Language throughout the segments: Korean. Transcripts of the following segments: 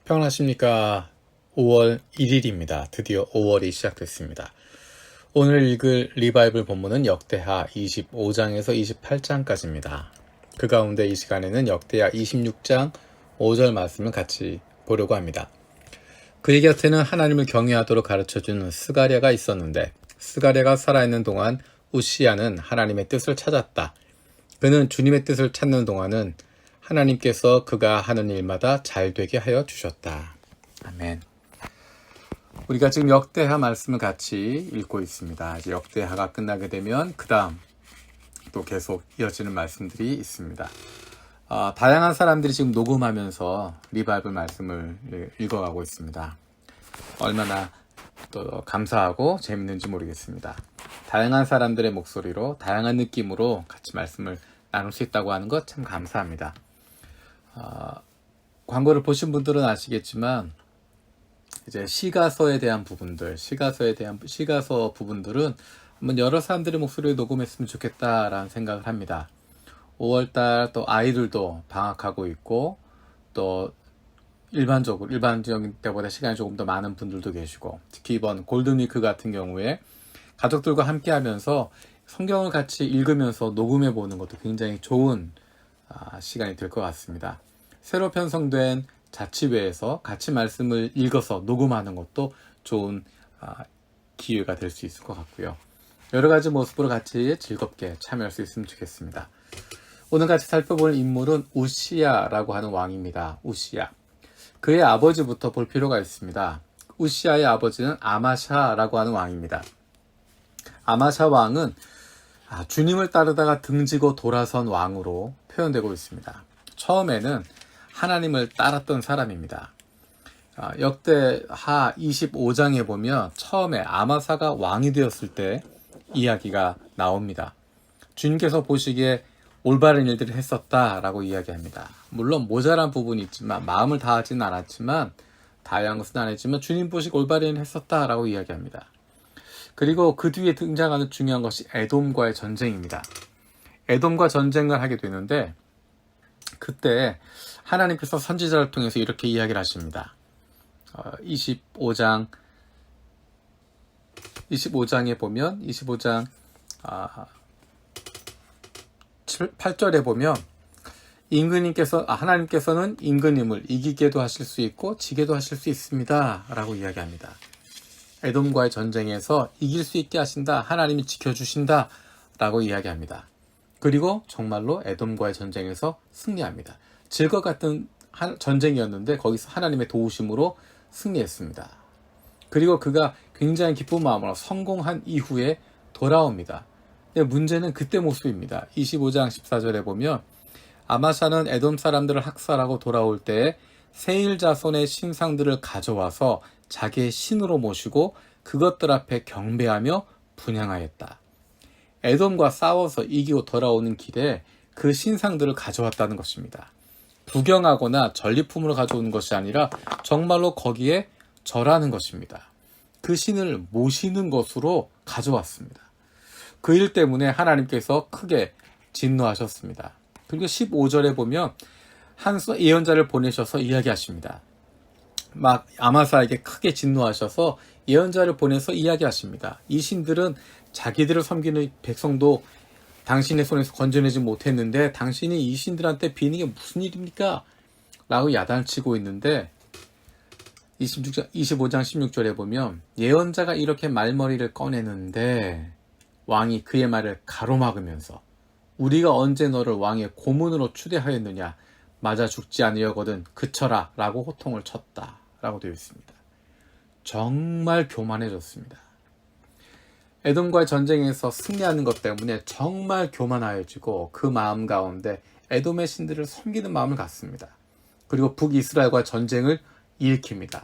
평안하십니까? 5월 1일입니다. 드디어 5월이 시작됐습니다. 오늘 읽을 리바이블 본문은 역대하 25장에서 28장까지입니다. 그 가운데 이 시간에는 역대하 26장 5절 말씀을 같이 보려고 합니다. 그의 곁에는 하나님을 경외하도록 가르쳐주는 스가랴가 있었는데 스가랴가 살아있는 동안 우시야는 하나님의 뜻을 찾았다. 그는 주님의 뜻을 찾는 동안은 하나님께서 그가 하는 일마다 잘 되게 하여 주셨다. 아멘. 우리가 지금 역대하 말씀을 같이 읽고 있습니다. 이제 역대하가 끝나게 되면 그 다음 또 계속 이어지는 말씀들이 있습니다. 다양한 사람들이 지금 녹음하면서 리바이블 말씀을 읽어가고 있습니다. 얼마나 또 감사하고 재밌는지 모르겠습니다. 다양한 사람들의 목소리로 다양한 느낌으로 같이 말씀을 나눌 수 있다고 하는 것 참 감사합니다. 광고를 보신 분들은 아시겠지만 이제 시가서에 대한 부분들, 시가서 부분들은 한번 여러 사람들의 목소리를 녹음했으면 좋겠다라는 생각을 합니다. 5월달 또 아이들도 방학하고 있고 또 일반적인 때보다 시간이 조금 더 많은 분들도 계시고 특히 이번 골든위크 같은 경우에 가족들과 함께 하면서 성경을 같이 읽으면서 녹음해 보는 것도 굉장히 좋은 시간이 될 것 같습니다. 새로 편성된 자치회에서 같이 말씀을 읽어서 녹음하는 것도 좋은 기회가 될 수 있을 것 같고요. 여러 가지 모습으로 같이 즐겁게 참여할 수 있으면 좋겠습니다. 오늘 같이 살펴볼 인물은 우시야라고 하는 왕입니다. 우시야. 그의 아버지부터 볼 필요가 있습니다. 우시야의 아버지는 아마샤라고 하는 왕입니다. 아마샤 왕은 주님을 따르다가 등지고 돌아선 왕으로 표현되고 있습니다. 처음에는 하나님을 따랐던 사람입니다. 역대하 25장에 보면 처음에 아마사가 왕이 되었을 때 이야기가 나옵니다. 주님께서 보시기에 올바른 일들을 했었다라고 이야기합니다. 물론 모자란 부분이 있지만 마음을 다하지는 않았지만 다양한 것은 아니지만 주님 보시기에 올바른 일을 했었다라고 이야기합니다. 그리고 그 뒤에 등장하는 중요한 것이 에돔과의 전쟁입니다. 에돔과 전쟁을 하게 되는데 그때 하나님께서 선지자를 통해서 이렇게 이야기를 하십니다. 25장에 보면 25장 8절에 보면 하나님께서는 임금님을 이기게도 하실 수 있고 지게도 하실 수 있습니다 라고 이야기합니다. 에돔과의 전쟁에서 이길 수 있게 하신다, 하나님이 지켜주신다 라고 이야기합니다. 그리고 정말로 에돔과의 전쟁에서 승리합니다. 질것 같은 전쟁이었는데 거기서 하나님의 도우심으로 승리했습니다. 그리고 그가 굉장히 기쁜 마음으로 성공한 이후에 돌아옵니다. 근데 문제는 그때 모습입니다. 25장 14절에 보면 아마샤는 에돔 사람들을 학살하고 돌아올 때 세일 자손의 신상들을 가져와서 자기의 신으로 모시고 그것들 앞에 경배하며 분향하였다. 에돔과 싸워서 이기고 돌아오는 길에 그 신상들을 가져왔다는 것입니다. 구경하거나 전리품으로 가져오는 것이 아니라 정말로 거기에 절하는 것입니다. 그 신을 모시는 것으로 가져왔습니다. 그 일 때문에 하나님께서 크게 진노하셨습니다. 그리고 15절에 보면 한 예언자를 보내셔서 이야기하십니다. 막 아마사에게 크게 진노하셔서 예언자를 보내서 이야기하십니다. 이 신들은 자기들을 섬기는 백성도 당신의 손에서 건져내지 못했는데 당신이 이 신들한테 비는 게 무슨 일입니까? 라고 야단치고 있는데 25장 16절에 보면 예언자가 이렇게 말머리를 꺼내는데 왕이 그의 말을 가로막으면서 우리가 언제 너를 왕의 고문으로 추대하였느냐, 맞아 죽지 않으려거든 그쳐라 라고 호통을 쳤다 라고 되어 있습니다. 정말 교만해졌습니다. 에돔과의 전쟁에서 승리하는 것 때문에 정말 교만하여지고 그 마음 가운데 에돔의 신들을 섬기는 마음을 갖습니다. 그리고 북이스라엘과 전쟁을 일으킵니다.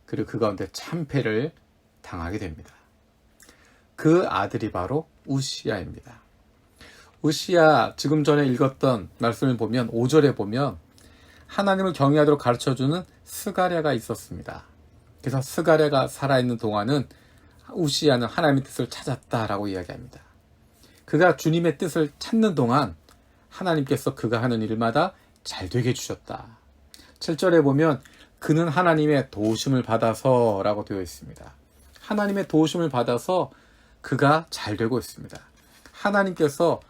그리고 그 가운데 참패를 당하게 됩니다. 그 아들이 바로 우시야입니다. 우시야, 지금 전에 읽었던 말씀을 보면 5절에 보면 하나님을 경외하도록 가르쳐주는 스가랴가 있었습니다. 그래서 스가랴가 살아있는 동안은 우시야는 하나님의 뜻을 찾았다라고 이야기합니다. 그가 주님의 뜻을 찾는 동안 하나님께서 그가 하는 일마다 잘 되게 해주셨다. 7절에 보면 그는 하나님의 도우심을 받아서 라고 되어 있습니다. 하나님의 도우심을 받아서 그가 잘 되고 있습니다. 하나님께서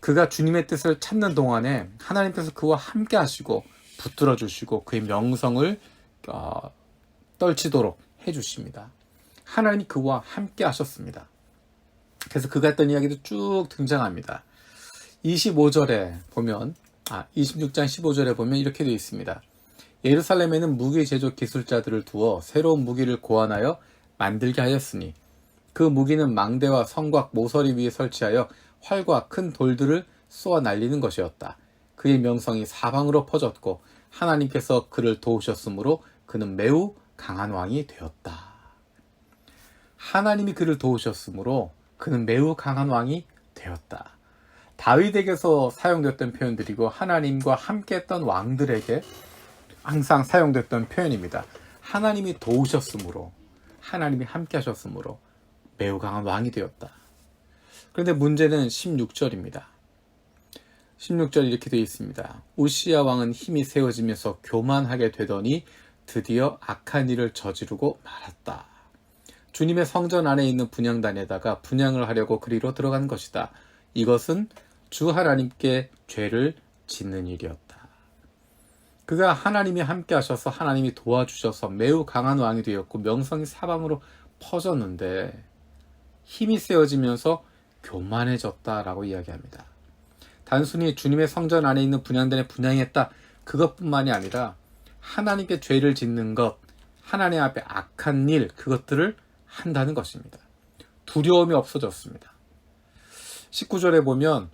그가 주님의 뜻을 찾는 동안에 하나님께서 그와 함께 하시고 붙들어 주시고 그의 명성을 떨치도록 해주십니다. 하나님이 그와 함께 하셨습니다. 그래서 그가 했던 이야기도 쭉 등장합니다. 26장 15절에 보면 이렇게 되어 있습니다. 예루살렘에는 무기 제조 기술자들을 두어 새로운 무기를 고안하여 만들게 하였으니 그 무기는 망대와 성곽 모서리 위에 설치하여 활과 큰 돌들을 쏘아 날리는 것이었다. 그의 명성이 사방으로 퍼졌고 하나님께서 그를 도우셨으므로 그는 매우 강한 왕이 되었다. 하나님이 그를 도우셨으므로 그는 매우 강한 왕이 되었다. 다윗에게서 사용됐던 표현들이고 하나님과 함께했던 왕들에게 항상 사용됐던 표현입니다. 하나님이 도우셨으므로, 하나님이 함께 하셨으므로 매우 강한 왕이 되었다. 그런데 문제는 16절입니다. 16절 이렇게 되어 있습니다. 우시야 왕은 힘이 세워지면서 교만하게 되더니 드디어 악한 일을 저지르고 말았다. 주님의 성전 안에 있는 분향단에다가 분향을 하려고 그리로 들어간 것이다. 이것은 주 하나님께 죄를 짓는 일이었다. 그가 하나님이 함께 하셔서 하나님이 도와주셔서 매우 강한 왕이 되었고 명성이 사방으로 퍼졌는데 힘이 세워지면서 교만해졌다라고 이야기합니다. 단순히 주님의 성전 안에 있는 분향단에 분향했다 그것뿐만이 아니라 하나님께 죄를 짓는 것, 하나님 앞에 악한 일 그것들을 한다는 것입니다. 두려움이 없어졌습니다. 19절에 보면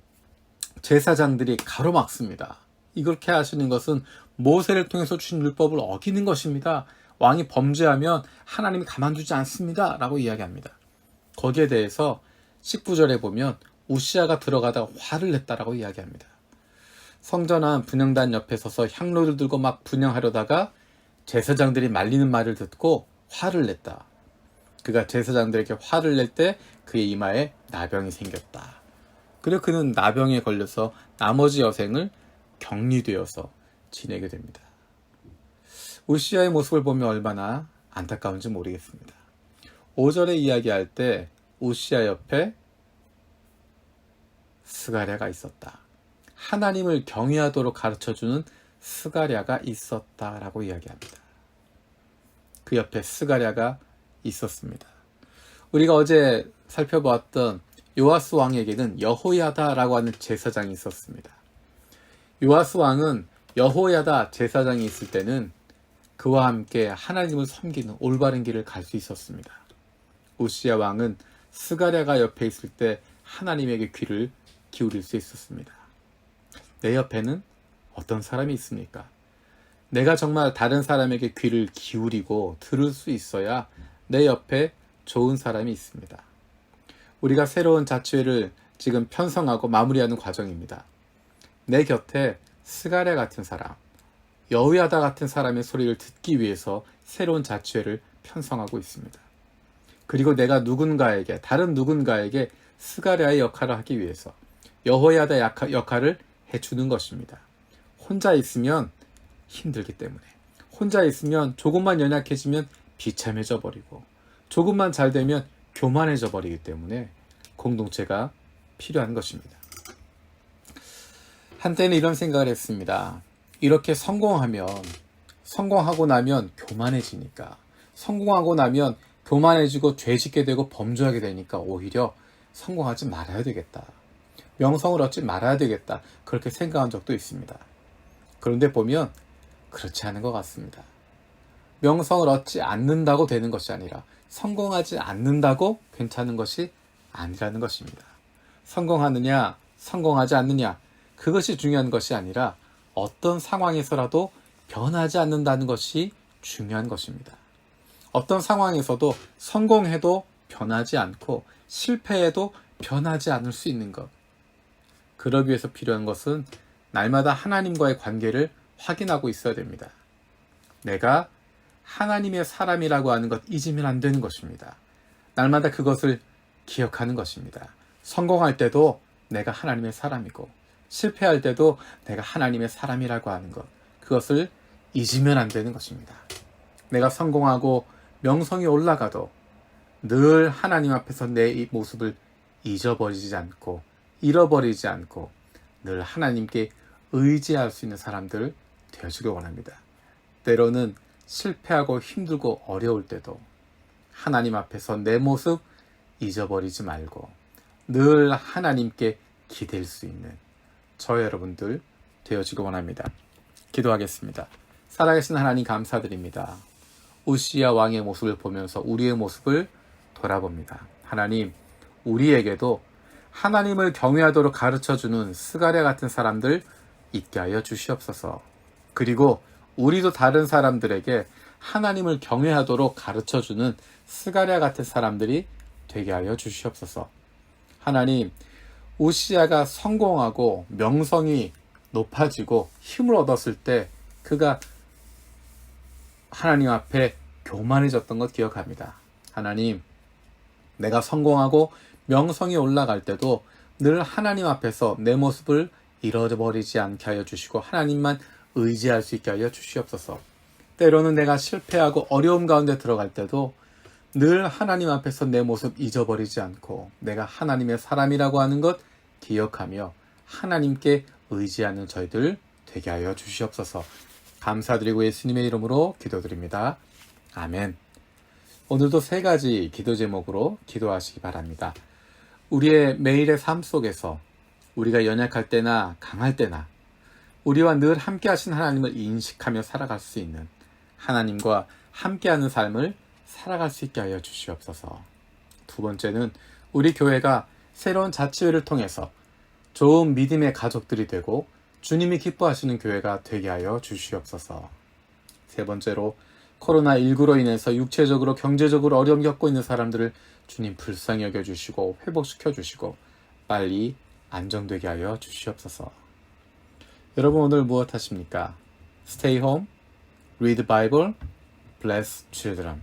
제사장들이 가로막습니다. 이렇게 하시는 것은 모세를 통해서 주신 율법을 어기는 것입니다. 왕이 범죄하면 하나님이 가만두지 않습니다. 라고 이야기합니다. 거기에 대해서 19절에 보면 우시야가 들어가다가 화를 냈다라고 이야기합니다. 성전 안 분향단 옆에 서서 향로를 들고 막 분향하려다가 제사장들이 말리는 말을 듣고 화를 냈다. 그가 제사장들에게 화를 낼 때 그의 이마에 나병이 생겼다. 그리고 그는 나병에 걸려서 나머지 여생을 격리되어서 지내게 됩니다. 우시야의 모습을 보면 얼마나 안타까운지 모르겠습니다. 5절에 이야기할 때 우시야 옆에 스가랴가 있었다. 하나님을 경외하도록 가르쳐주는 스가랴가 있었다라고 이야기합니다. 그 옆에 스가랴가 있었습니다. 우리가 어제 살펴보았던 요아스 왕에게는 여호야다라고 하는 제사장이 있었습니다. 요아스 왕은 여호야다 제사장이 있을 때는 그와 함께 하나님을 섬기는 올바른 길을 갈 수 있었습니다. 우시야 왕은 스가랴가 옆에 있을 때 하나님에게 귀를 기울일 수 있었습니다. 내 옆에는 어떤 사람이 있습니까? 내가 정말 다른 사람에게 귀를 기울이고 들을 수 있어야 내 옆에 좋은 사람이 있습니다. 우리가 새로운 자취회를 지금 편성하고 마무리하는 과정입니다. 내 곁에 스가랴 같은 사람, 여호야다 같은 사람의 소리를 듣기 위해서 새로운 자취회를 편성하고 있습니다. 그리고 내가 누군가에게, 다른 누군가에게 스가랴의 역할을 하기 위해서 여호야다 역할을 해주는 것입니다. 혼자 있으면 힘들기 때문에, 혼자 있으면 조금만 연약해지면 비참해져 버리고, 조금만 잘 되면 교만해져 버리기 때문에 공동체가 필요한 것입니다. 한때는 이런 생각을 했습니다. 이렇게 성공하고 나면 교만해지니까, 성공하고 나면 교만해지고 죄 짓게 되고 범죄하게 되니까 오히려 성공하지 말아야 되겠다. 명성을 얻지 말아야 되겠다. 그렇게 생각한 적도 있습니다. 그런데 보면 그렇지 않은 것 같습니다. 명성을 얻지 않는다고 되는 것이 아니라 성공하지 않는다고 괜찮은 것이 아니라는 것입니다. 성공하느냐, 성공하지 않느냐, 그것이 중요한 것이 아니라 어떤 상황에서라도 변하지 않는다는 것이 중요한 것입니다. 어떤 상황에서도 성공해도 변하지 않고 실패해도 변하지 않을 수 있는 것. 그러기 위해서 필요한 것은 날마다 하나님과의 관계를 확인하고 있어야 됩니다. 내가 하나님의 사람이라고 하는 것 잊으면 안 되는 것입니다. 날마다 그것을 기억하는 것입니다. 성공할 때도 내가 하나님의 사람이고 실패할 때도 내가 하나님의 사람이라고 하는 것, 그것을 잊으면 안 되는 것입니다. 내가 성공하고 명성이 올라가도 늘 하나님 앞에서 내 이 모습을 잊어버리지 않고 잃어버리지 않고 늘 하나님께 의지할 수 있는 사람들 되어주길 원합니다. 때로는 실패하고 힘들고 어려울 때도 하나님 앞에서 내 모습 잊어버리지 말고 늘 하나님께 기댈 수 있는 저 여러분들 되어지길 원합니다. 기도하겠습니다. 살아계신 하나님 감사드립니다. 우시야 왕의 모습을 보면서 우리의 모습을 돌아봅니다. 하나님, 우리에게도 하나님을 경외하도록 가르쳐주는 스가랴 같은 사람들 있게 하여 주시옵소서. 그리고 우리도 다른 사람들에게 하나님을 경외하도록 가르쳐주는 스가랴 같은 사람들이 되게 하여 주시옵소서. 하나님, 우시야가 성공하고 명성이 높아지고 힘을 얻었을 때 그가 하나님 앞에 교만해졌던 것 기억합니다. 하나님, 내가 성공하고 명성이 올라갈 때도 늘 하나님 앞에서 내 모습을 잃어버리지 않게 하여 주시고 하나님만 의지할 수 있게 하여 주시옵소서. 때로는 내가 실패하고 어려움 가운데 들어갈 때도 늘 하나님 앞에서 내 모습 잊어버리지 않고 내가 하나님의 사람이라고 하는 것 기억하며 하나님께 의지하는 저희들 되게 하여 주시옵소서. 감사드리고 예수님의 이름으로 기도드립니다. 아멘. 오늘도 3가지 기도 제목으로 기도하시기 바랍니다. 우리의 매일의 삶 속에서 우리가 연약할 때나 강할 때나 우리와 늘 함께 하신 하나님을 인식하며 살아갈 수 있는 하나님과 함께하는 삶을 살아갈 수 있게 하여 주시옵소서. 2번째는 우리 교회가 새로운 자치회를 통해서 좋은 믿음의 가족들이 되고 주님이 기뻐하시는 교회가 되게 하여 주시옵소서. 3번째로 코로나19로 인해서 육체적으로 경제적으로 어려움 겪고 있는 사람들을 주님 불쌍히 여겨주시고 회복시켜 주시고 빨리 안정되게 하여 주시옵소서. 여러분 오늘 무엇 하십니까? Stay home, read the Bible, bless children.